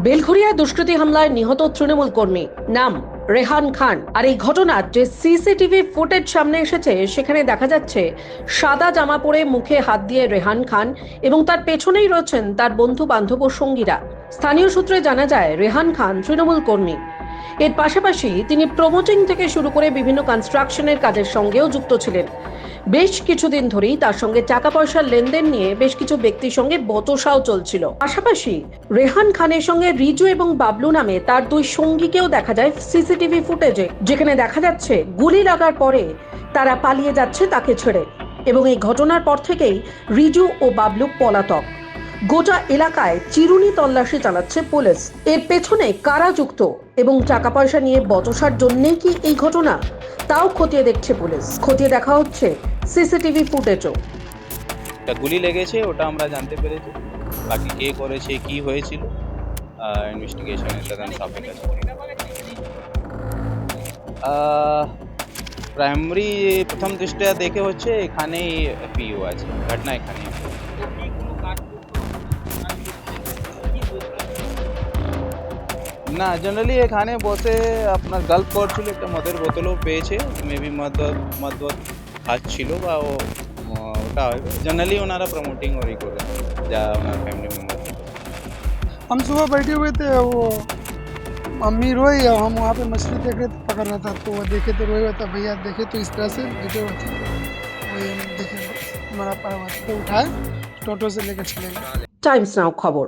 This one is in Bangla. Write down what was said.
বেলঘরিয়া দুষ্কৃতী হামলায় নিহত তৃণমূল কর্মী, নাম রেহান খান। আর এই ঘটনার যে সিসিটিভি ফুটেজ সামনে এসেছে সেখানে দেখা যাচ্ছে সাদা জামা পরে মুখে হাত দিয়ে রেহান খান এবং তার পেছনেই রয়েছেন তার বন্ধু বান্ধব ও সঙ্গীরা। স্থানীয় সূত্রে জানা যায় রেহান খান তৃণমূল কর্মী। এর পাশাপাশি তিনি প্রমোটিং থেকে শুরু করে বিভিন্ন কনস্ট্রাকশনের কাজের সঙ্গেও যুক্ত ছিলেন। বেশ কিছুদিন ধরেই তার সঙ্গে টাকা পয়সার লেনদেন নিয়ে বেশ কিছু ব্যক্তির সঙ্গে বচসাও চলছিল। পাশাপাশি রেহান খানের সঙ্গে রিজু এবং বাবলু নামে তার দুই সঙ্গীকেও দেখা যায় সিসিটিভি ফুটেজে, যেখানে দেখা যাচ্ছে গুলি লাগার পরে তারা পালিয়ে যাচ্ছে তাকে ছেড়ে। এবং এই ঘটনার পর থেকেই রিজু ও বাবলু পলাতক। গোটা এলাকায় চিরুনি তল্লাশি চালাচ্ছে পুলিশ। এর পেছনে কারা যুক্ত এবং টাকা পয়সা নিয়ে বচসার জন্যই কি এই ঘটনা, তাও খতিয়ে দেখছে পুলিশ। খতিয়ে দেখা হচ্ছে সিসিটিভি ফুটেজও। গুলি লেগেছে ওটা আমরা জানতে পেরেছি, বাকি কে করেছে কি হয়েছিল ইনভেস্টিগেশনের তদন্ত সাপেক্ষে আছে। প্রাইমারি প্রথম দৃষ্টিয়া দেখে হচ্ছে এখানেই পিইউ আছে, ঘটনা এখানে। না, জেনারেলি এখানে বসে আপনার গল্প করছিল, একটা মদের বোতলও পেয়েছে, মেবি মদ খাচ্ছিল বা ওটা হবে। জেনারেলি ওনারা প্রমোটিং ওরই করে যা ওনার ফ্যামিলি মেম্বার। हम सुबह बैठे हुए थे, वो मम्मी रोई और हम वहाँ पे मछली देख रहे थे, पकड़ रहा था, तो वो देखे तो रोए हुआ था, भैया देखे तो इस तरह से बैठे हुए थे, वही हम देखे हमारा पारा तो उठाए टोटो से लेकर चले गए। टाइम्स नाउ खबर।